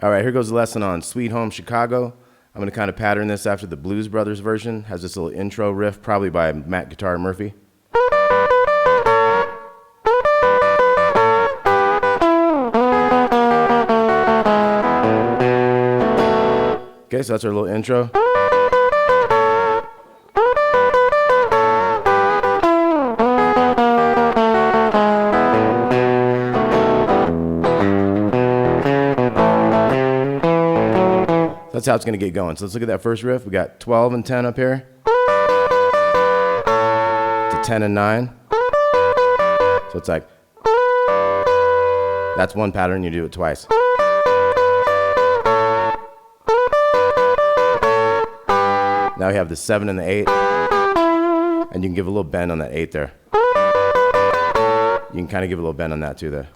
All right, here goes the lesson on Sweet Home Chicago. I'm going to kind of pattern this after the Blues Brothers version. Has this little intro riff, probably by Matt Guitar Murphy. Okay, so that's our little intro. That's how it's going to get going. So let's look at that first riff. We got 12 and 10 up here to 10 and 9. So it's like, that's one pattern. You do it twice. Now we have the 7 and the 8. And you can give a little bend on that 8 there. You can kind of give a little bend on that too there.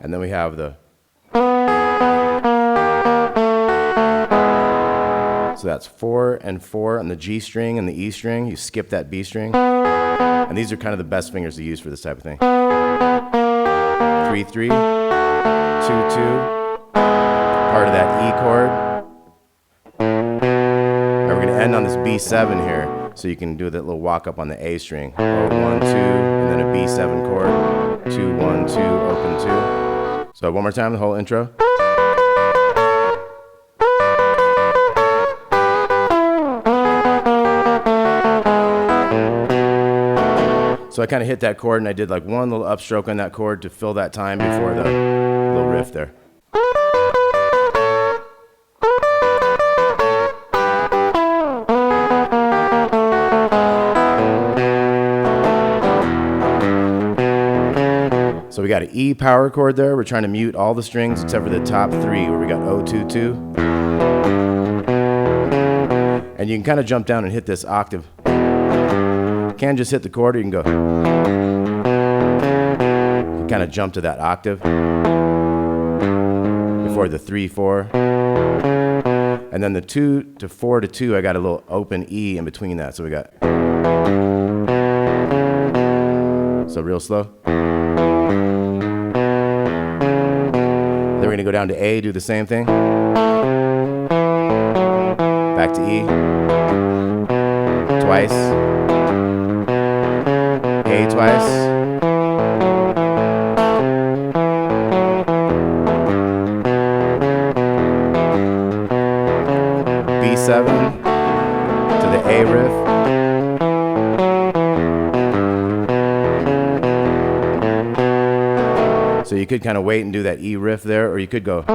And then we have the... So that's 4 and 4 on the G string and the E string. You skip that B string. And these are kind of the best fingers to use for this type of thing. 3, 3, 2, 2. Part of that E chord. And we're going to end on this B7 here. So you can do that little walk up on the A string. 1, 2, and then a B7 chord. 2, 1, 2, open 2. So one more time, the whole intro. So I kind of hit that chord and I did like one little upstroke on that chord to fill that time before the little riff there. So we got an E power chord there. We're trying to mute all the strings except for the top 3 where we got O, 2, 2. And you can kind of jump down and hit this octave. You can just hit the chord or you can go. You kind of jump to that octave before the 3, 4. And then the 2 to 4 to 2, I got a little open E in between that. So we got. So real slow. Then we're going to go down to A, do the same thing. Back to E. Twice. A twice. B7 to the A riff. So you could kind of wait and do that E riff there, or you could go do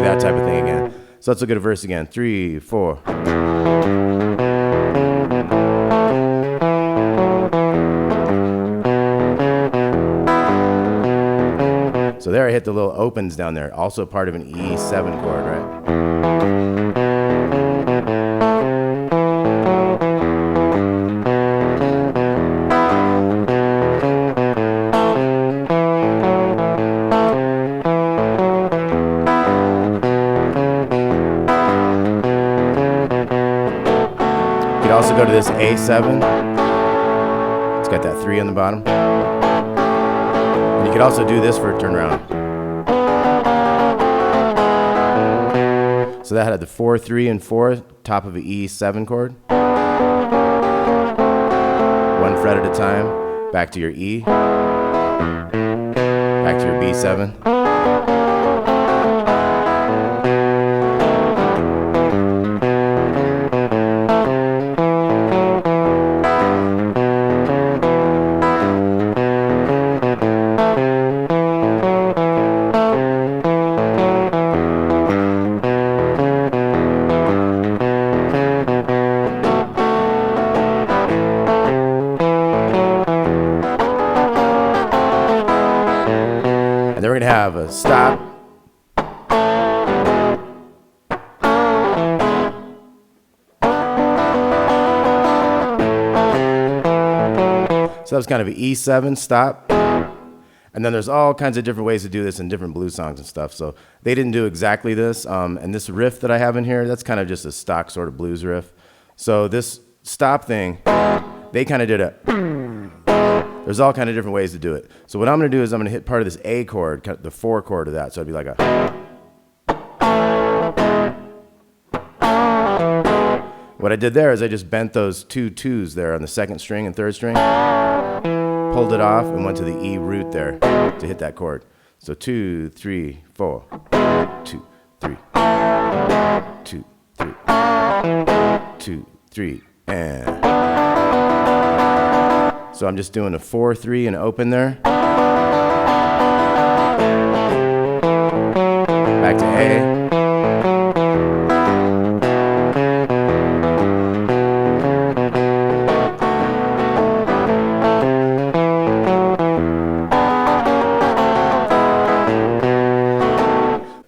that type of thing again. So let's look at a verse again. 3, 4. So there I hit the little opens down there, also part of an E7 chord, right? You could also go to this A7. It's got that 3 on the bottom. You could also do this for a turnaround. So that had the 4, 3, and 4, top of an E7 chord. 1 fret at a time, back to your E, back to your B7. And then we're going to have a stop. So that was kind of an E7 stop. And then there's all kinds of different ways to do this in different blues songs and stuff. So they didn't do exactly this. And this riff that I have in here, that's kind of just a stock sort of blues riff. So this stop thing, they kind of did a There's all kind of different ways to do it. So what I'm going to do is I'm going to hit part of this A chord, the 4 chord of that. So it'd be like a. What I did there is I just bent those 2 2s there on the 2nd string and 3rd string, pulled it off, and went to the E root there to hit that chord. So 2, 3, 4, 2, 3, 2, 3, 2, 3, and. So I'm just doing a 4, 3, and open there. Back to A.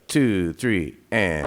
Two, 3, and.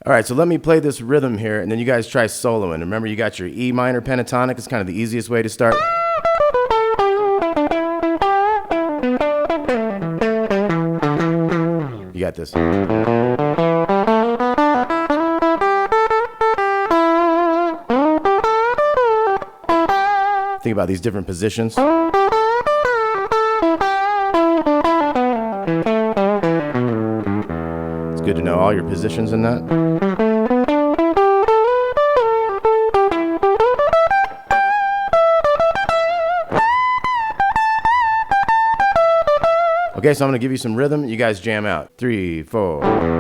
All right, so let me play this rhythm here, and then you guys try soloing. Remember, you got your E minor pentatonic. It's kind of the easiest way to start. You got this. Think about these different positions. It's good to know all your positions in that. Okay, so I'm going to give you some rhythm. You guys jam out. 3, 4.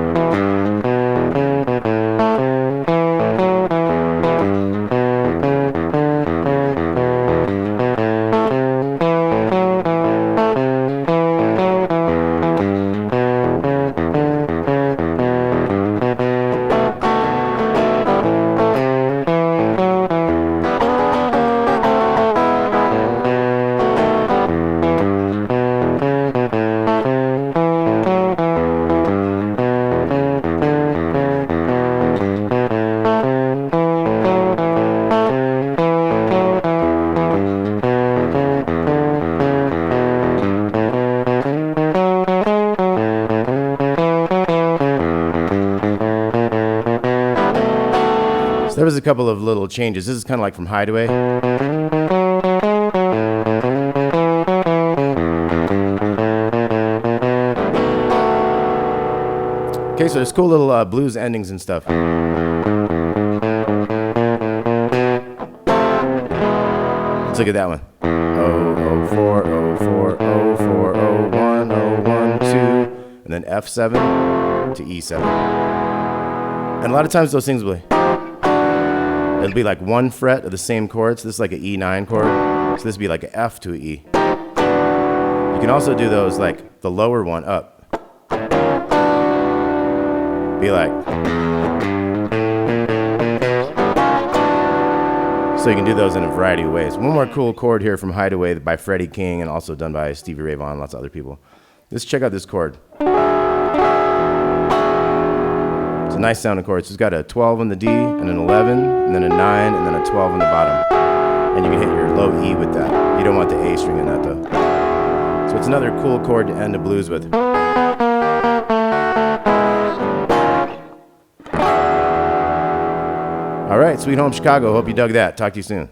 So there was a couple of little changes. This is kind of like from Hideaway. Okay, so there's cool little blues endings and stuff. Let's look at that one. 004, 04, 04, 01, 01, 2, and then F7 to E7. And a lot of times those things will it'll be like 1 fret of the same chord. So this is like an E9 chord. So this would be like an F to an E. You can also do those like the lower one up. Be like. So you can do those in a variety of ways. One more cool chord here from Hideaway by Freddie King and also done by Stevie Ray Vaughan and lots of other people. Let's check out this chord. It's a nice sounding chord. So it's got a 12 on the D and an 11 and then a 9 and then a 12 on the bottom. And you can hit your low E with that. You don't want the A string in that though. So it's another cool chord to end the blues with. All right, Sweet Home Chicago. Hope you dug that. Talk to you soon.